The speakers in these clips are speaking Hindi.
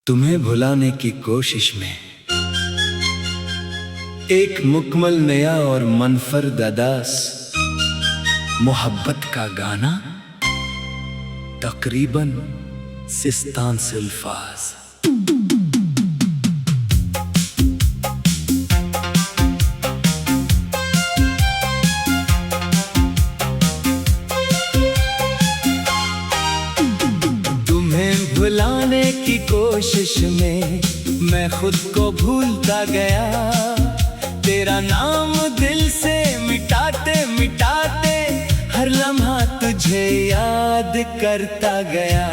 तुम्हें भुलाने की कोशिश में एक मुकम्मल नया और मनफरद अंदाज, मोहब्बत का गाना, तकरीबन सिस्तान से अल्फाज। भुलाने की कोशिश में मैं खुद को भूलता गया, तेरा नाम दिल से मिटाते मिटाते हर लम्हा तुझे याद करता गया।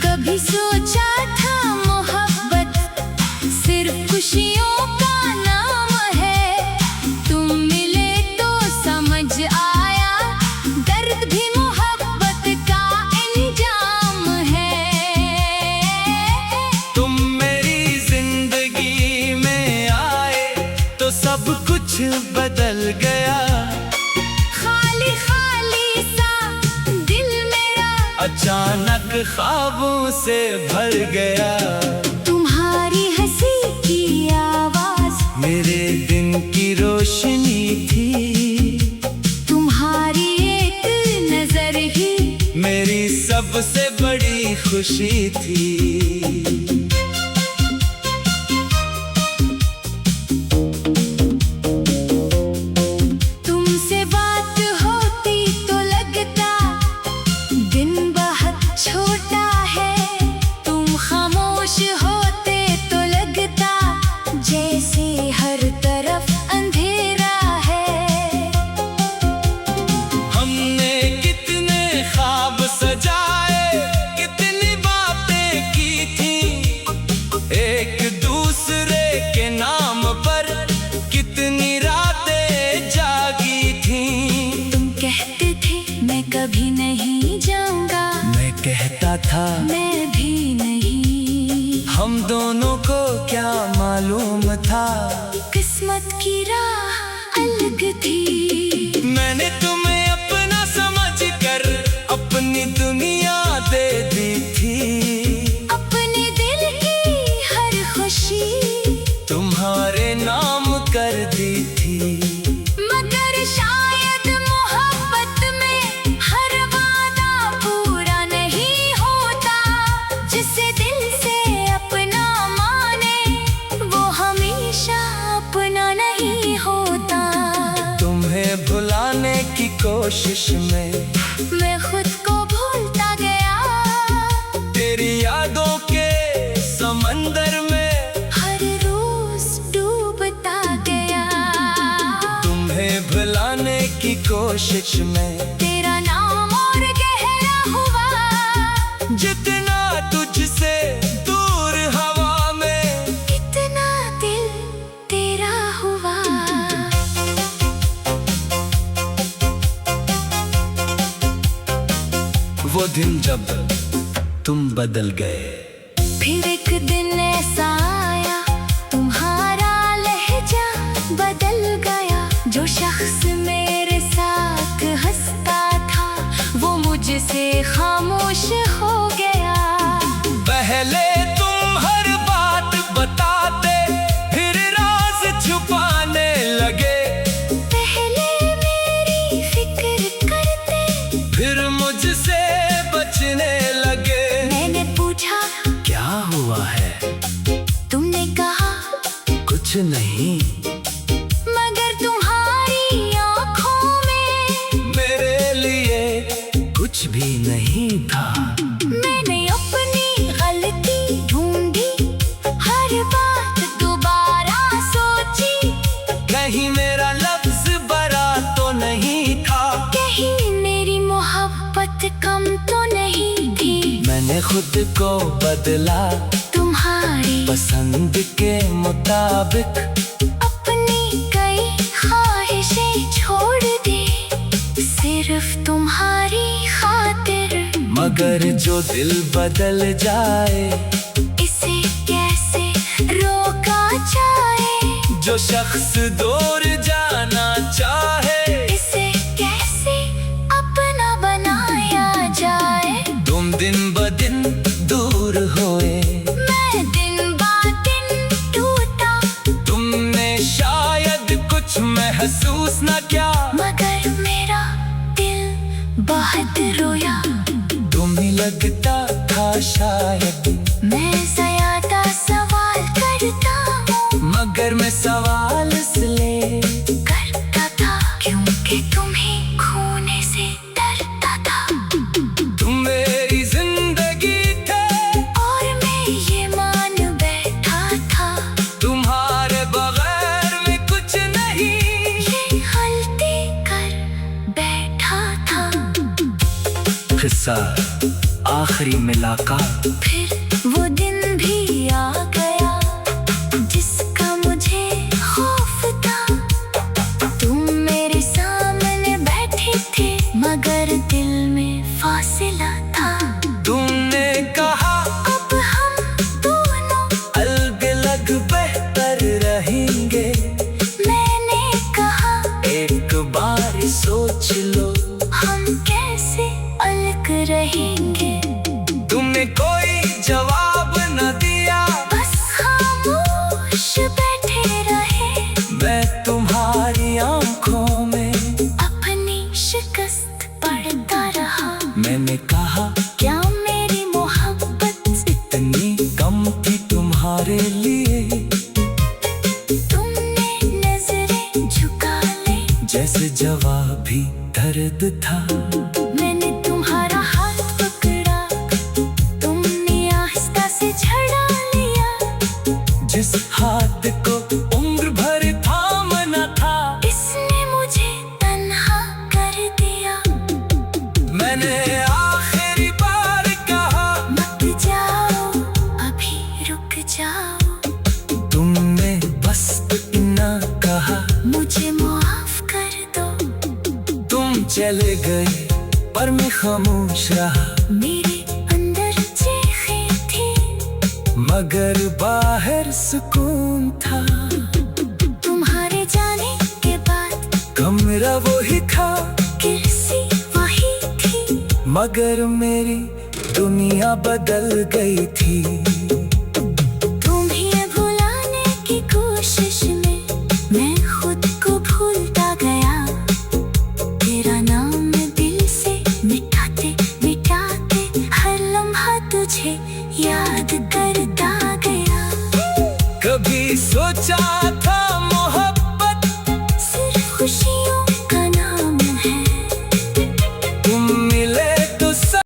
कभी सोचा था मोहब्बत सिर्फ खुशियों का नाम है, तुम मिले तो समझ आया दर्द भी सब कुछ बदल गया। खाली खाली सा दिल मेरा अचानक ख्वाबों से भर गया। तुम्हारी हंसी की आवाज मेरे दिन की रोशनी थी, तुम्हारी एक नजर ही मेरी सबसे बड़ी खुशी थी। कभी नहीं जाऊंगा, मैं कहता था मैं भी नहीं। हम दोनों को क्या मालूम था, किस्मत की राह अलग थी। मैंने तुम्हें अपना समझकर अपनी दुनिया दे दी थी, अपने दिल की हर खुशी तुम्हारे नाम कर दी थी। मगर शायद मोहब्बत में हर वादा पूरा नहीं होता, जिसे दिल से अपना माने वो हमेशा अपना नहीं होता। तुम्हें भुलाने की कोशिश में मैं खुद को भूलता गया, तेरी यादों के समंदर में हर रोज डूबता गया। तुम्हें भुलाने की कोशिश में तेरा नाम और गहरा हुआ, जितना तुझसे दूर हवा में इतना दिल तेरा हुआ। वो दिन जब तुम बदल गए, फिर एक दिन ऐसा आया तुम्हारा लहजा बदल गया। जो शख्स मेरे साथ हंसता था वो मुझसे खामोश हो गया। पहले तुम हर बात बताते फिर राज छुपाने लगे, पहले मेरी फिक्र करते फिर मुझसे बचने लगे। मैंने पूछा क्या हुआ है, तुमने कहा कुछ नहीं, मगर तुम्हारी आंखों में मेरे लिए कुछ भी नहीं था। मैंने अपनी गलती ढूंढी, हर बात दोबारा सोची, कहीं मेरा लफ्ज बरा तो नहीं था, कहीं मेरी मोहब्बत कम तो नहीं थी। मैंने खुद को बदला तुम्हारी पसंद के मुताबिक, अपनी कई ख्वाहिशें छोड़ दी सिर्फ तुम्हारी खातिर। मगर जो दिल बदल जाए इसे कैसे रोका जाए, जो शख्स दूर जाना चाहे इसे कैसे अपना बनाया जाए। तुम दिन दिन दूर होए, मैं दिन ब दिन टूटा, तुमने शायद कुछ महसूस न किया, मगर मेरा दिल बहुत रोया। तुम्हें लगता था शायद मैं ज्यादा सवाल करता हूँ, मगर मैं सवाल इसलिए करता था क्योंकि तुम्हें खोने से डरता था। तुम मेरी जिंदगी थे और मैं ये मान बैठा था, तुम्हारे बगैर में कुछ नहीं। ये गलती कर बैठा था। किस्सा आखिरी मुलाकात। फिर वो दिन भी आ गया जिसका मुझे खौफ था। तुम मेरे सामने बैठे थे मगर दिल में फासला था। तुमने कहा अब हम दोनों अलग अलग बेहतर रहेंगे, मैंने कहा एक बार सोच लो हम कैसे अलग रहेंगे। तुमने कोई जवाब न दिया, बस खामोश बैठे रहे, मैं तुम्हारी आंखों में अपनी शिकस्त पढ़ता रहा। मैंने कहा क्या मेरी मोहब्बत इतनी कम थी तुम्हारे लिए, तुमने नजरें झुका ले, जैसे जवाब भी दर्द था। मैंने तुम्हारा हाथ पकड़ा, तुमने आहिस्ता से छड़ा लिया, जिस हाथ को उम्र भर थामना था, इसने मुझे तन्हा कर दिया। मैंने आखिरी बार कहा मत जाओ अभी रुक जाओ, तुमने बस इतना कहा, मुझे माफ कर दो। तुम चले गए पर मैं खामोश रहा, मेरे अंदर चीखें थी मगर बाहर सुकून था। तुम्हारे जाने के बाद, कमरा वही था कुर्सी वही थी, मगर मेरी दुनिया बदल गई थी। तुम्हें भुलाने की कोशिश में मैं खुद को भूलता गया। तेरा नाम दिल से मिटाते मिटाते हर लम्हा तुझे याद करता गया। कभी सोचा